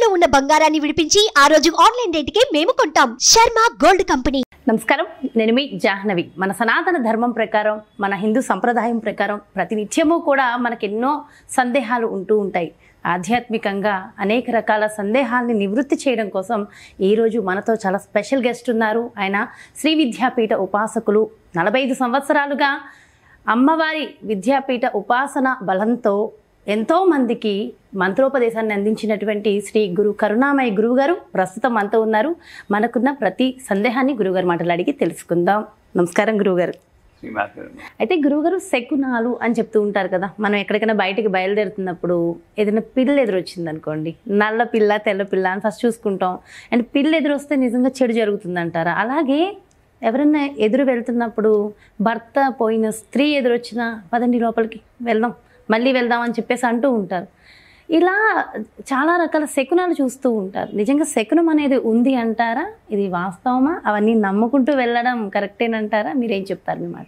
తాకట్టులో ఉన్న బంగారాన్ని విడిపించి ఆ రోజు ఆన్లైన్ రేటుకే మేము కొంటాం. Sharma gold company. నమస్కారం, నేను మీ జాహ్నవి. మన సనాతన ధర్మం ప్రకారం, మన హిందూ సంప్రదాయం ప్రకారం ప్రతినిత్యము కూడా మనకెన్నో సందేహాలు ఉంటూ ఉంటాయి. ఆధ్యాత్మికంగా అనేక రకాల సందేహాల్ని నివృత్తి చేయడం కోసం ఈరోజు మనతో చాలా స్పెషల్ గెస్ట్ ఉన్నారు. ఆయన శ్రీ విద్యాపీఠ ఉపాసకులు. 45 సంవత్సరాలుగా అమ్మవారి విద్యాపీఠ ఉపాసన బలంతో ఎంతో మందికి మంత్రోపదేశాన్ని అందించినటువంటి శ్రీ గురు కరుణామయ గురువుగారు ప్రస్తుతం మనతో ఉన్నారు. మనకున్న ప్రతి సందేహాన్ని గురువుగారు మాటలు అడిగి తెలుసుకుందాం. నమస్కారం గురువుగారు. అయితే గురువుగారు, శకునాలు అని చెప్తూ ఉంటారు కదా, మనం ఎక్కడికైనా బయటికి బయలుదేరుతున్నప్పుడు ఏదైనా పిల్ల ఎదురొచ్చింది అనుకోండి, నల్ల పిల్ల తెల్ల పిల్ల అని ఫస్ట్ చూసుకుంటాం. అండ్ పిల్ల ఎదురొస్తే నిజంగా చెడు జరుగుతుంది అంటారా? అలాగే ఎవరైనా ఎదురు వెళ్తున్నప్పుడు భర్త పోయిన స్త్రీ ఎదురొచ్చినా పదండి లోపలికి వెళ్దాం, మళ్ళీ వెళ్దాం అని చెప్పేసి అంటూ ఉంటారు. ఇలా చాలా రకాల శకునాలు చూస్తూ ఉంటారు. నిజంగా శకునం అనేది ఉంది అంటారా? ఇది వాస్తవమా? అవన్నీ నమ్ముకుంటూ వెళ్ళడం కరెక్టేనంటారా? మీరేం చెప్తారు మీ మాట?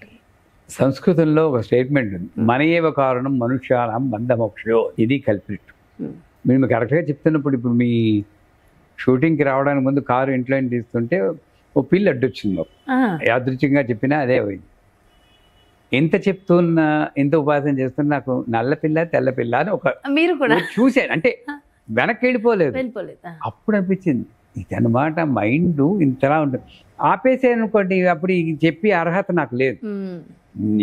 సంస్కృతంలో ఒక స్టేట్మెంట్ ఉంది, మనయేవ కారణం మనుష్యానం బంధమోక్షయో, ఇది కల్పిట్. మీరు కరెక్ట్గా చెప్తున్నప్పుడు, ఇప్పుడు మీ షూటింగ్కి రావడానికి ముందు కారు ఇంట్లో తీస్తుంటే ఓ పిల్ల అడ్డొచ్చింది మాకు. యాదృచ్ఛికంగా చెప్పినా అదే అయింది. ఎంత చెప్తున్నా, ఎంత ఉపాసన చేస్తున్నా నాకు నల్ల పిల్ల తెల్ల పిల్ల అని ఒక మీరు కూడా చూశాను. అంటే వెనక్కి వెళ్ళిపోలేదు. అప్పుడు అనిపించింది ఇదన్నమాట, మైండ్ ఇంతలా ఉంటుంది. ఆపేసాను అనుకోండి, అప్పుడు చెప్పే అర్హత నాకు లేదు.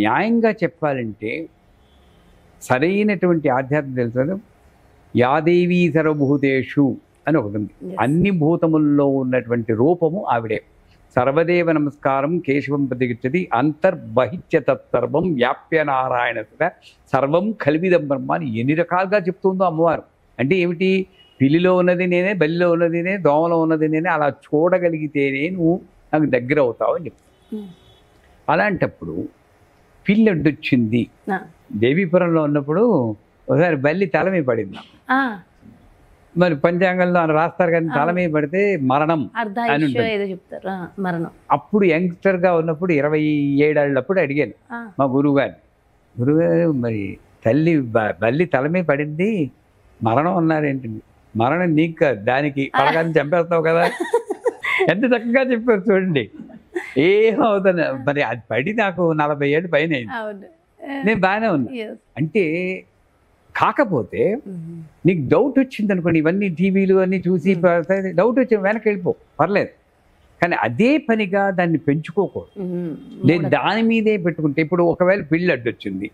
న్యాయంగా చెప్పాలంటే సరైనటువంటి ఆధ్యాత్మిక తెలుసు, యాదేవీ సర్వభూతేషు అని ఒకటి ఉంది. అన్ని భూతముల్లో ఉన్నటువంటి రూపము ఆవిడే. సర్వదేవ నమస్కారం కేశవం ప్రతిగచ్చది అంతర్బహిత్య తత్సర్వం వ్యాప్య నారాయణ సర్వం కల్విదం బ్రహ్మ అని ఎన్ని రకాలుగా చెప్తుందో అమ్మవారు. అంటే ఏమిటి? పిల్లిలో ఉన్నది నేనే, బలిలో ఉన్నది నేనే, దోమలో ఉన్నది నేనే, అలా చూడగలిగితేనే నువ్వు నాకు దగ్గర అవుతావు అని చెప్తావు. అలాంటప్పుడు పిల్లి అడ్డొచ్చింది. దేవీపురంలో ఉన్నప్పుడు ఒకసారి బల్లి తల మీద పడింది. మరి పంచాంగంలో రాస్తారు కానీ తల మీద పడితే మరణం అని చెప్తారు, మరణం. అప్పుడు యంగ్స్టర్గా ఉన్నప్పుడు 27 ఏళ్ళప్పుడు అడిగాను మా గురువుగారిని, గురువుగారు మరి బల్లి తల మీద పడింది, మరణం అన్నారేంటండి? మరణం నీకు కాదు, దానికి పడగానే చంపేస్తావు కదా. ఎంత చక్కగా చెప్పారు చూడండి. ఏమవుతాను మరి, అది పడి నాకు 40 ఏళ్ళు పైన అయింది, నేను బాగానే ఉన్నా. అంటే కాకపోతే నీకు డౌట్ వచ్చింది అనుకోండి, ఇవన్నీ టీవీలు అన్నీ చూసి డౌట్ వచ్చి వెనక్కి వెళ్ళిపో, పర్లేదు. కానీ అదే పనిగా దాన్ని పెంచుకోకూడదు. నేను దాని మీదే పెట్టుకుంటే, ఇప్పుడు ఒకవేళ పిల్లి అడ్డొచ్చింది,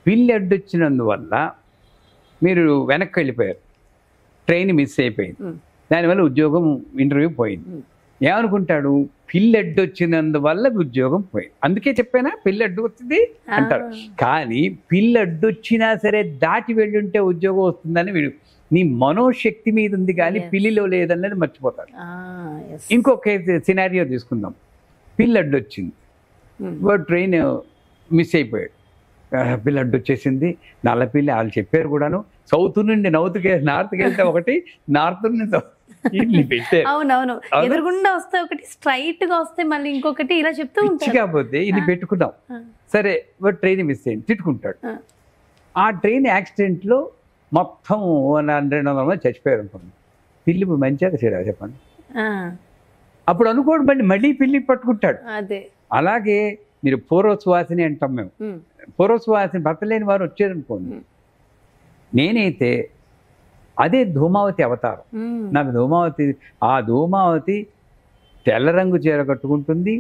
పిల్లి అడ్డొచ్చినందువల్ల మీరు వెనక్కి వెళ్ళిపోయారు, ట్రైన్ మిస్ అయిపోయింది, దానివల్ల ఉద్యోగం ఇంటర్వ్యూ పోయింది. ఏమనుకుంటాడు? పిల్లడ్డు వచ్చినందువల్ల ఉద్యోగం పోయింది. అందుకే చెప్పానా పిల్లడ్డు వచ్చింది అంటారు. కానీ పిల్లడ్డు వచ్చినా సరే దాటి వెళ్ళుంటే ఉద్యోగం వస్తుందని వీడు నీ మనోశక్తి మీద ఉంది, కానీ పిల్లిలో లేదన్నది మర్చిపోతాడు. ఇంకొక సినారియో తీసుకుందాం. పిల్లడ్డు వచ్చింది, వాడు ట్రైన్ మిస్ అయిపోయాడు, పిల్లడ్డు వచ్చేసింది, నల్ల పిల్లి. వాళ్ళు చెప్పారు కూడాను, సౌత్ నుండి నార్త్కి వెళ్తే ఒకటి, నార్త్ నుండి అవునవును, ఎదురుగుండా వస్తే ఒకటి, స్ట్రైట్ గా వస్తే మళ్ళీ ఇంకొకటి, ఇలా చెప్తూ ఉంటారు. కాకపోతే ఇది పెట్టుకున్నాం సరే, వాడు ట్రైన్ మిస్ అయింది తిట్టుకుంటాడు. ఆ ట్రైన్ యాక్సిడెంట్ లో మొత్తం 100-200 మంది చచ్చిపోయారు అనుకోండి. పిల్లి ఇప్పుడు మంచిగా చెడా చెప్పండి? అప్పుడు అనుకోండి మళ్ళీ పిల్లి పట్టుకుంటాడు. అలాగే మీరు పూర్వసువాసిని అంటాం మేము. పూర్వసువాసిని భర్త లేని వారు వచ్చారనుకోండి, నేనైతే అదే ధూమావతి అవతారం. నాకు ధూమావతి తెల్ల రంగు చీర కట్టుకుంటుంది,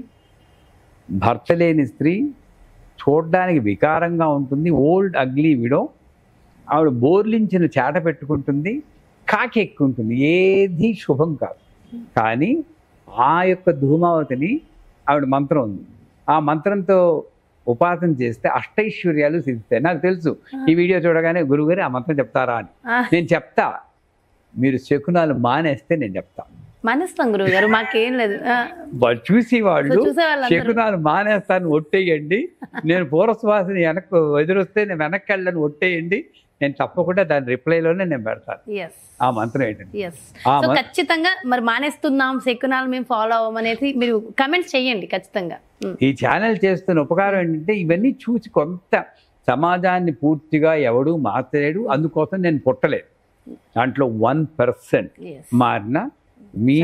భర్త లేని స్త్రీ, చూడడానికి వికారంగా ఉంటుంది, ఓల్డ్ అగ్లీ విడో. ఆవిడ బోర్లించిన చేట పెట్టుకుంటుంది, కాకి ఎక్కుంటుంది, ఏది శుభం కాదు. కానీ ఆ యొక్క ధూమావతిని ఆవిడ మంత్రం ఉంది, ఆ మంత్రంతో ఉపాసన చేస్తే అష్టైశ్వర్యాలు సిద్ధిస్తాయి. నాకు తెలుసు, ఈ వీడియో చూడగానే గురువుగారు ఆ మంత్రం చెప్తారా అని. నేను చెప్తా, మీరు శకునాలు మానేస్తే నేను చెప్తా. మానేస్తాం గురువుగారు, మాకేం లేదు. చూసి వాళ్ళు శకునాలు మానేస్తాను ఒట్టేయండి, నేను పూర్వసువాసిని వెనక్కి ఎదురొస్తే నేను వెనక్కి వెళ్ళని ఒట్టేయండి, నేను తప్పకుండా దాని రిప్లైలోనే నేను పెడతాను. ఆ మంత్రం ఏంటంటే ఖచ్చితంగా మరి మానేస్తున్నాం శకునాలు మేము ఫాలో అవ్వమనేది మీరు కమెంట్స్ చేయండి ఖచ్చితంగా. ఈ ఛానల్ చేస్తున్న ఉపకారం ఏంటంటే ఇవన్నీ చూసి కొంత సమాజాన్ని పూర్తిగా ఎవడు మార్చలేడు, అందుకోసం నేను పుట్టలేదు. దాంట్లో 1% Yes. మారిన మీ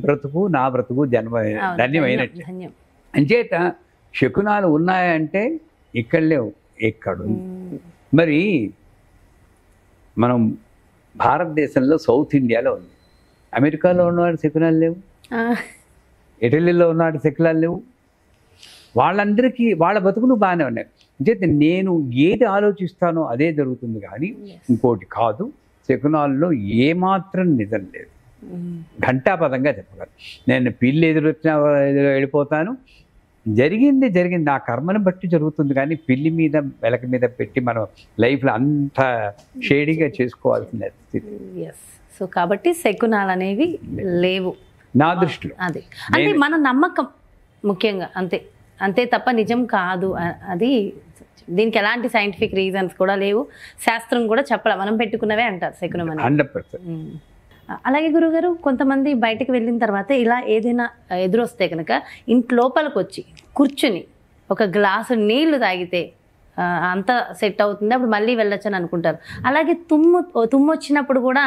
బ్రతుకు నా బ్రతుకు ధన్యమైనట్టు. ధన్యం. అంచేత శకునాలు ఉన్నాయంటే ఇక్కడ లేవు, ఎక్కడ మరి మనం భారతదేశంలో సౌత్ ఇండియాలో ఉంది, అమెరికాలో ఉన్నవాడు శకునాలు లేవు, ఇటలీలో ఉన్నవాడు శకునాలు లేవు, వాళ్ళందరికీ వాళ్ళ బతుకులు బాగానే ఉన్నాయి. అంటే నేను ఏది ఆలోచిస్తానో అదే జరుగుతుంది కానీ ఇంకోటి కాదు. శకునాల్లో ఏమాత్రం నిజం లేదు, ఘంటాపదంగా చెప్పగలను. నేను పిల్లి ఎదురొచ్చినా వెళ్ళిపోతాను, జరిగింది నా కర్మను బట్టి జరుగుతుంది కానీ పిల్లి మీద వెలక మీద పెట్టి మనం లైఫ్లో అంత షేడీగా చేసుకోవాల్సిన స్థితి. సో కాబట్టి శకునాలు అనేవి లేవు నా దృష్టిలో. అది అంటే మన నమ్మకం ముఖ్యంగా, అంతే తప్ప నిజం కాదు అది. దీనికి ఎలాంటి సైంటిఫిక్ రీజన్స్ కూడా లేవు, శాస్త్రం కూడా చెప్పలే, మనం పెట్టుకున్నవే అంటారు శకునం అని. 100%. అలాగే గురుగారు, కొంతమంది బయటకు వెళ్ళిన తర్వాత ఇలా ఏదైనా ఎదురొస్తే కనుక ఇంటి లోపలికి వచ్చి కూర్చుని ఒక గ్లాసు నీళ్లు తాగితే అంతా సెట్ అవుతుంది, అప్పుడు మళ్ళీ వెళ్ళొచ్చు అని అనుకుంటారు. అలాగే తుమ్ము వచ్చినప్పుడు కూడా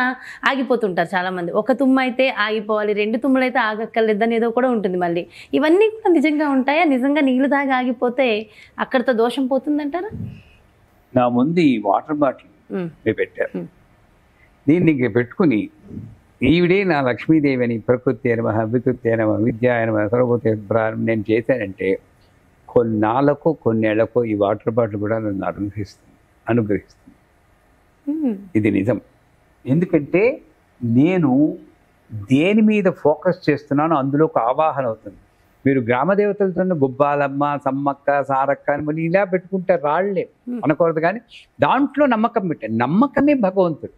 ఆగిపోతుంటారు చాలామంది. ఒక తుమ్ము అయితే ఆగిపోవాలి, 2 తుమ్ములు అయితే ఆగక్కర్లేదని ఏదో కూడా ఉంటుంది మళ్ళీ. ఇవన్నీ కూడా నిజంగా ఉంటాయా? నిజంగా నీళ్లు తాగి ఆగిపోతే అక్కడితో దోషం పోతుందంటారా? నా ముందు ఈ వాటర్ బాటిల్ పెట్టారు, దీన్ని పెట్టుకుని ఈవిడే నా లక్ష్మీదేవి అని ప్రకృతి నమ వికృతి నమ విద్యాయ నమ సర్వభూత ప్రారంభం నేను చేశానంటే కొన్నాళ్ళకో కొన్నేళ్లకో ఈ వాటర్ బాటిల్ కూడా నన్ను అనుగ్రహిస్తుంది. ఇది నిజం. ఎందుకంటే నేను దేని మీద ఫోకస్ చేస్తున్నానో అందులో ఒక ఆవాహన అవుతుంది. మీరు గ్రామ దేవతలతో గుబ్బాలమ్మ, సమ్మక్క, సారక్క అని మళ్ళీ ఇలా పెట్టుకుంటే రాళ్లే అనకూడదు, కానీ దాంట్లో నమ్మకం పెట్టాను. నమ్మకమే భగవంతుడు,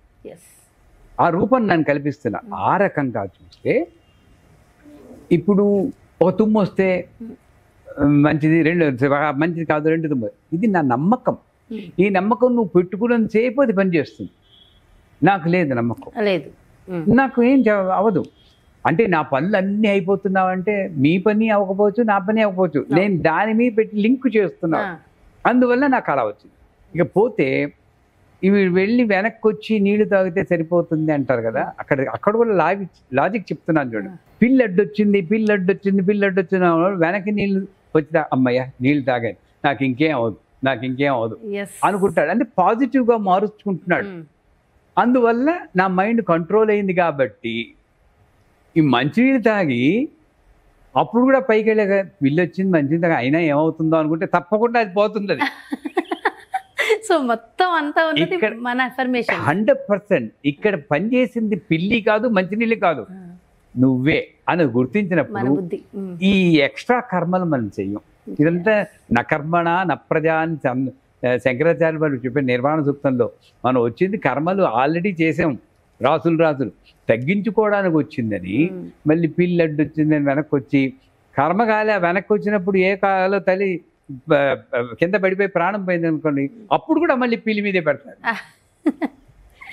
ఆ రూపం నన్ను కల్పిస్తున్నా. ఆ రకంగా చూస్తే ఇప్పుడు ఒక తుమ్ము వస్తే మంచిది, మంచిది కాదు 2 తుమ్ము, ఇది నా నమ్మకం. ఈ నమ్మకం నువ్వు పెట్టుకున్నంత సేపు అది పనిచేస్తుంది. నాకు లేదు నమ్మకం, లేదు, నాకు ఏం అవ్వదు. అంటే నా పనులు అన్నీ అయిపోతున్నావంటే మీ పని అవ్వకపోవచ్చు, నా పని అవ్వకపోవచ్చు, నేను దాని మీద పెట్టి లింక్ చేస్తున్నాను, అందువల్ల నాకు అలా వచ్చింది. ఇక పోతే ఇవి వెళ్ళి వెనక్కి వచ్చి నీళ్లు తాగితే సరిపోతుంది అంటారు కదా, అక్కడ కూడా లాజిక్ చెప్తున్నాను చూడండి. పిల్లి అడ్డొచ్చింది వెనక్కి నీళ్ళు వచ్చినా అమ్మయ్య నీళ్ళు తాగాను, నాకు ఇంకేం అవ్వదు అనుకుంటాడు. అంటే పాజిటివ్గా మారుచుకుంటున్నాడు. అందువల్ల నా మైండ్ కంట్రోల్ అయింది కాబట్టి ఈ మంచినీళ్ళు తాగి అప్పుడు కూడా పైకి వెళ్ళాక పిల్లి వచ్చింది మంచిది తాగి అయినా ఏమవుతుందో అనుకుంటే తప్పకుండా అది పోతుంది. అది సో మొత్తం అంతా ఉన్నది మన అఫర్మేషన్. 100%. ఇక్కడ పనిచేసింది పిల్లి కాదు, మంచినీళ్ళు కాదు, నువ్వే అని గుర్తించినప్పుడు ఈ ఎక్స్ట్రా కర్మలు మనం చెయ్యం. ఇదంతా నకర్మణ నప్రజా అని శంకరాచార్య వారు చెప్పే నిర్వాణ సూక్తంలో మనం వచ్చింది కర్మలు ఆల్రెడీ చేసాం, రాసులు తగ్గించుకోవడానికి వచ్చిందని మళ్ళీ పిల్లి అడ్డు వచ్చిందని వెనక్కి వచ్చి కర్మకాలే వెనక్కి వచ్చినప్పుడు ఏ కాలో తల్లి కింద పడిపోయి ప్రాణం పోయింది అనుకోండి, అప్పుడు కూడా మళ్ళీ పిల్లి మీదే పెడతారు.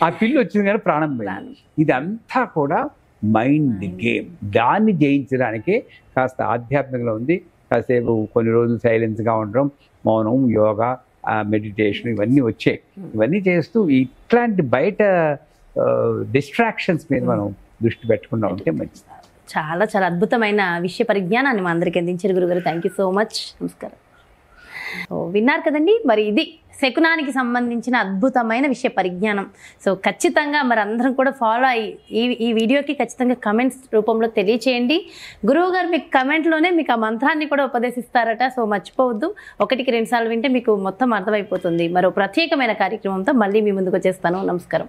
ఆ పిల్లి వచ్చింది కానీ ప్రాణం పోయింది. ఇదంతా కూడా మైండ్ గేమ్. దాన్ని జయించడానికే కాస్త ఆధ్యాత్మికంగా ఉంది. కాసేపు కొన్ని రోజులు సైలెన్స్గా ఉండడం, మౌనం, యోగా, మెడిటేషన్ ఇవన్నీ వచ్చాయి. ఇవన్నీ చేస్తూ ఇట్లాంటి బయట డిస్ట్రాక్షన్స్ మీద మనం దృష్టి పెట్టకుండా ఉంటే మంచిది. చాలా చాలా అద్భుతమైన విషయ పరిజ్ఞానాన్ని మా అందరికీ అందించారు గురుగారు. Thank you so much. నమస్కారం. విన్నారు కదండి, మరి ఇది శకునానికి సంబంధించిన అద్భుతమైన విషయ పరిజ్ఞానం. సో ఖచ్చితంగా మరి అందరం కూడా ఫాలో అయ్యి ఈ వీడియోకి ఖచ్చితంగా కమెంట్స్ రూపంలో తెలియచేయండి. గురువు గారు మీకు కమెంట్లోనే మీకు ఆ మంత్రాన్ని కూడా ఉపదేశిస్తారట. సో మర్చిపోవద్దు, 1కి 2 సార్లు వింటే మీకు మొత్తం అర్థమైపోతుంది. మరో ప్రత్యేకమైన కార్యక్రమంతో మళ్ళీ మీ ముందుకు వచ్చేస్తాను. నమస్కారం.